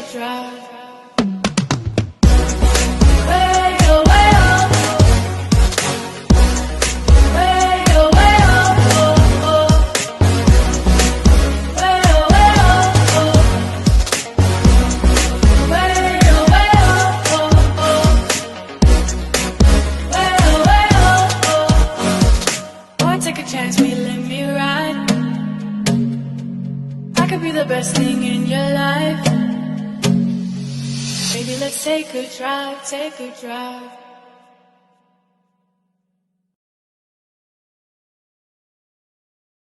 a drive. Take a chance, will you let me ride? I could be the best thing in your life. Baby, let's take a drive, take a drive.